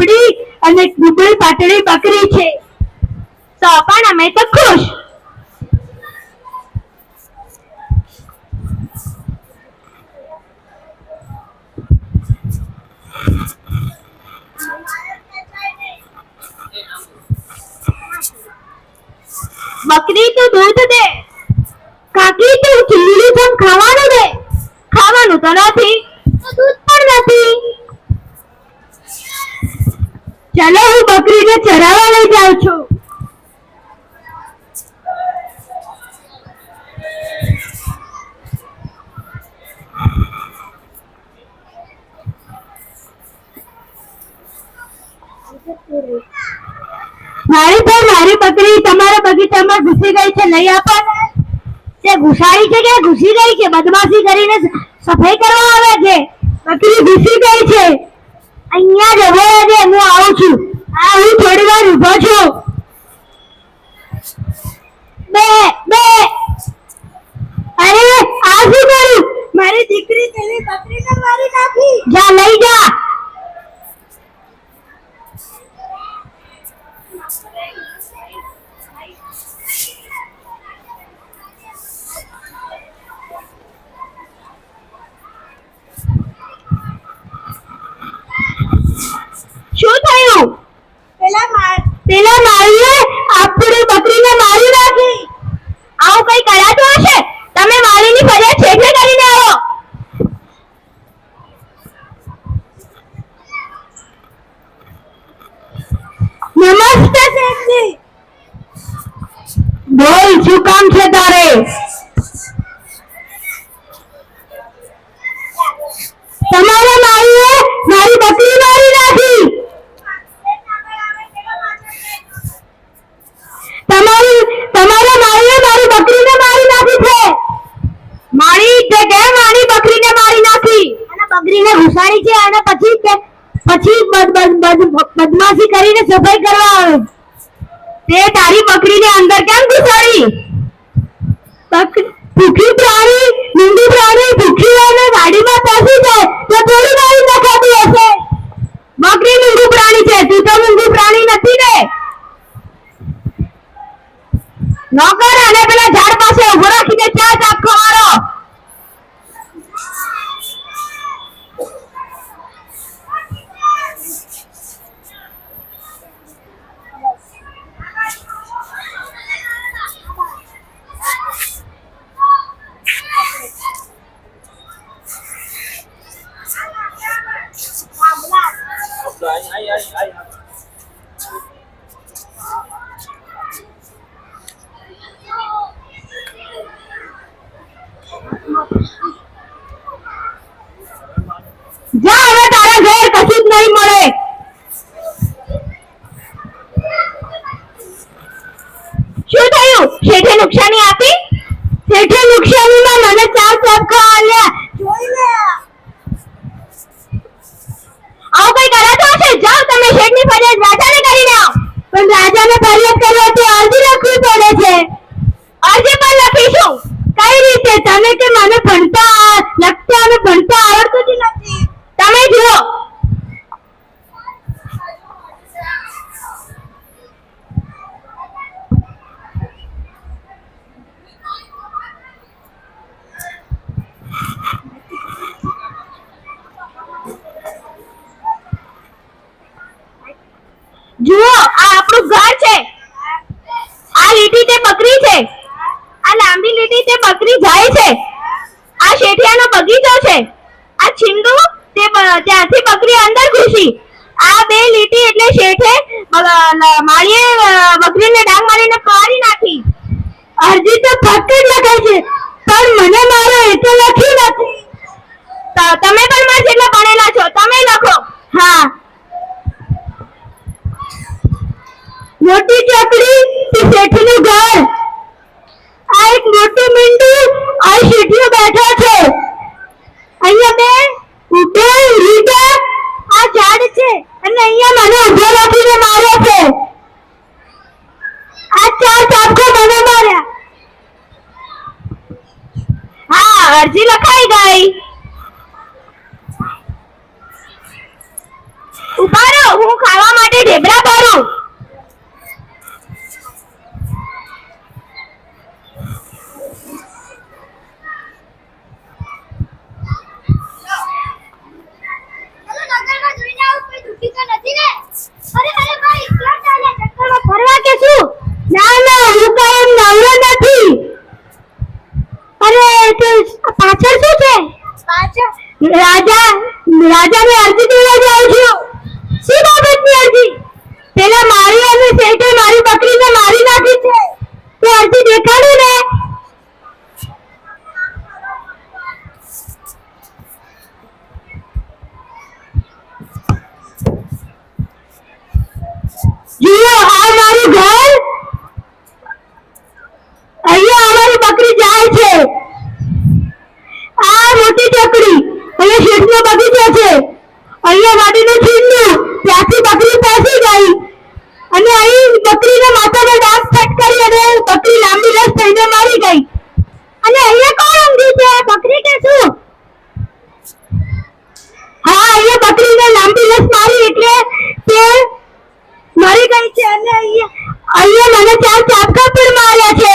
આપડી અને દુબળી પાતળી બકરી છે. તો પણ અમે તો ખુશ. બકરી તો દૂધ દે, કાકી તો ખીલી પણ ખાવાનું દે. ખાવાનું તો નથી તો દૂધ પણ નથી. ચલો હું બકરીને ચરાવવા લઈ જાઉં છું. મારી બકરી તમારા બગીચામાં ઘૂસી ગઈ છે, લઈ આપો ને. તે ઘુસાડી છે કે ઘૂસી ગઈ છે? બદમાશી કરીને સફાઈ કરવા આવે છે. બકરી ઘૂસી ગઈ છે. અહીંયા જવો છે, હું આવું છું. હા, હું થોડી વાર ઊભો છું. બે બે અરે આ શું કરું? મારી દીકરી પેલી બકરીને મારી નાખી. જા લઈ જા. શું થયું? પેલા માળીએ આપણી બકરીને મારી નાખી. આવું કઈ કરાતું હશે? તમે માળીની ફરિયાદ છેઠે કરીને આવો. નમસ્તે શેઠજી. બોલ, શું કામ છે તારે? તમારા માળીએ મારી બકરી મારી નાખી. તમારા માળીએ મારી બકરીને મારી નાખી છે. મારી તે કેમ મારી બકરીને મારી નાખી? અને બકરીને ઘુસાડી છે અને પછી બદમાશી કરીને સફાઈ કરવા આવે. તે તારી બકરીને અંદર કેમ ઘુસાડી? ભૂખી પ્રાણી, મૂંગી પ્રાણી ભૂખી અને ગાડીમાં બેસી જાય તો થોડી મારી નખાતી હશે. બકરી મૂંગું પ્રાણી છે, તું તો મૂંગું પ્રાણી નથી ને. નોકર અને પેલા ઝાડ પાસે ઉભો રાખીને ચા ચાપ ખવારો. જા હવે તારા ઘેર કશું જ નહીં મળે. શું થયું? શેઠે નુકસાની આપી? શેઠે નુકસાનીમાં મને ચાર ચાપકા આલ્યા. જોઈ લે. આવું કઈ કરાતો હશે? જાઓ તમે શેઠની ફરિયાદ રાજાને કરીને આવો. પણ રાજાને ફરિયાદ કરવાથી અરજી લખવી પડે છે. અરજી પણ લખીશું. કઈ રીતે? તને કે મને ભણતા લખતા અને ભણતા આવડતું જ નથી. તમે જુઓ. જુઓ, આ આપણું ઘર છે. આ લીટી તે બકરી છે. આ લાંબી લીટી તે બકરી જાય છે. આ શેઠિયાનો બગીચો છે. આ છીંડું તે ત્યાંથી બકરી અંદર ઘૂસી. આ બે લીટી એટલે શેઠે માળીએ બકરીને ડાંગ મારીને મારી નાખી. અરજી તો ફક્ત જ લખાય છે, પણ મને મારો હેતુ લખ્યું નથી. તમે પણ મારા જેટલા ભણેલા છો, તમે લખો. હા. મોટી ચોકડી તે શેઠનું ઘર. આ એક મોટું મીંડું આ શેઠિયો બેઠો છે. અહીંયા બે લીટા આ ઝાડ છે અને અહીંયા મને ઉભો રાખીને મારે છે. આ ચાર ચાપકો મને માર્યા. હા, અરજી લખાઈ ગઈ. ઉભા રહો. હું ખાવા માટે ઢેબરા ભરું. ફરવા કે શું? ના ના, હું કાંઈ નવરો નથી. અરે પાછળ શું છે? રાજાને અરજી દેવા જાઉં છું. શી બાબતની અરજી? પેલા મારી અને શેઠે મારી બકરીને મારી નાખી છે. તો અરજી દેખાડું ને. જુઓ, આ મારું ઘર. અહીંયા અમારી બકરી જાય છે. આ મોટી ચકડી. અહીંયા શેઠનો બગીચો છે. અહીંયા વાડીનું છીંડું. ત્યાંથી બકરી પેસી ગઈ અને અહીં બકરીના માથામાં ડાઘ ફટકારી અને બકરી લાંબી રસ થઈને મારી ગઈ. અને અહીંયા કોણ ઊંઘી છે? બકરી કે શું? હા, અહીંયા બકરીને લાંબી રસ મારી એટલે તે મરી ગઈ છે. અને અહીંયા મને 4 ચાપકા પણ માર્યા છે.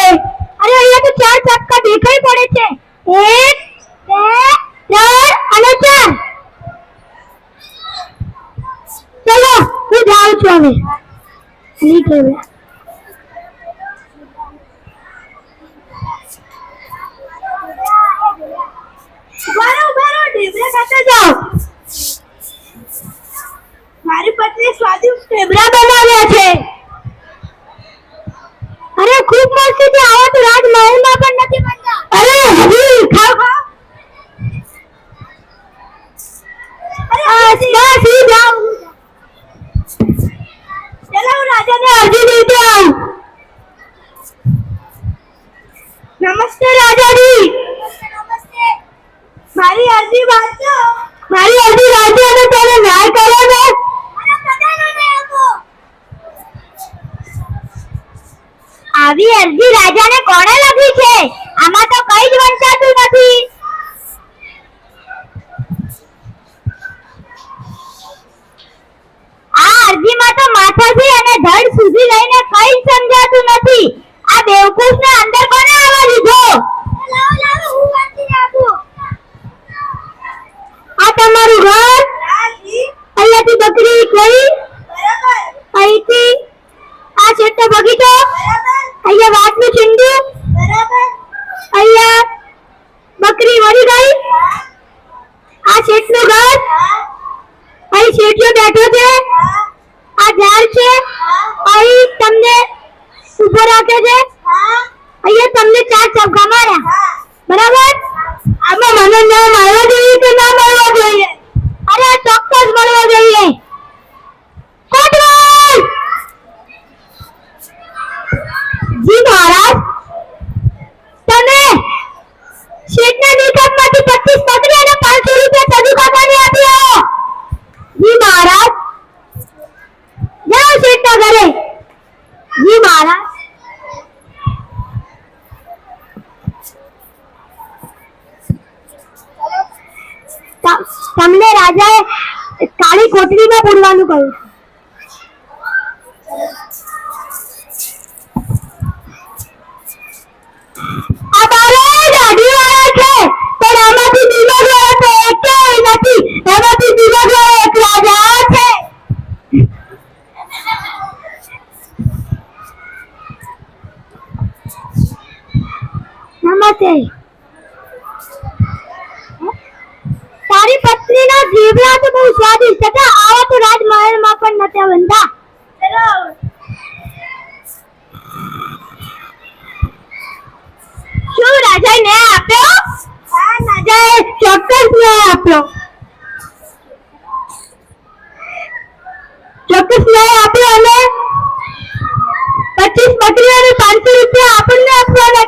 અરે અહીંયા તો 4 ચાપકા દેખાઈ પડે છે. 1 2 3 અને 4. ચલો, હું જાઉં છું હવે. નીકળે. બરાબર, ઢેબરા ખાતા જાઓ. મારી પત્ની સ્વાદિષ્ટ ઢેબરા બનાવ્યા છે. અરે ખૂબ મસ્તી છે. આવા તો રાજમહેલમાં પણ નથી બનતા. અરે હજી ખાઓ ખાઓ. અરે બસ હું જાઉં. ચલો, હું રાજાને અરજી દેતી આવું. નમસ્તે રાજાજી. નમસ્તે. મારી અરજી વાંચો. મારી અરજી વાંચો અને તેને ન્યાય કરો ને. આવી અરજી રાજાને કોણે લખી છે? આમાં તો કઈ જ વંચાતું નથી. આ અરજીમાં તો માથાથી અને ધડ સુધી લઈને કઈ જ સમજાતું નથી. આ બેવકૂફને અંદર કોને આવવા દીધો? લાવો હું વાંચી આપું. આ તમારું ઘર? અહીંયાથી બકરી ગઈ. બરાબર. અહીંથી આ છેટો બગીચો. અહીંયા વાતનું છીંડું. બરાબર. અહીંયા બકરી મરી ગઈ. આ શેઠનું ઘર. અહીં શેઠિયો બેઠો છે. આ ઝાડ છે. અહીં તમને ઊભો રાખે છે. અહીંયા તમને 4 ચાપકા માર્યા. બરાબર. આમાં મને ના મારવા જોઈએ કે ના મારવા જોઈએ? અરે ચોક્કસ મળવા જોઈએ. કોટવાલ. જી મહારાજ. તમે શેઠના નિકટમાંથી 25 બકરી અને 500 રૂપિયા સજુ કાકાને આપી આવો. જી મહારાજ. જાઓ શેઠના ઘરે. જી મહારાજ. તમને રાજાએ કાળી કોટડીમાં પૂરવાનું કહ્યું. આ બારે ગાડીવાળા છે પણ આમાંથી દિમાગવાળા તો એકેય નથી. એમાંથી દિમાગવાળા એક રાજા છે. નમસ્તે. તારી પત્નીના જીવડા તો બહુ સ્વાદિષ્ટ હતા. આવા તો રાજમહેલમાં પણ નથી બનતા. શું રાજાએ ન્યાય આપ્યો? હા, રાજાએ ચોક્કસ ન્યાય આપ્યો. ચોક્કસ ન્યાય આપ્યો અને 25 બકરી અને 500 રૂપિયા આપણને આપવાના.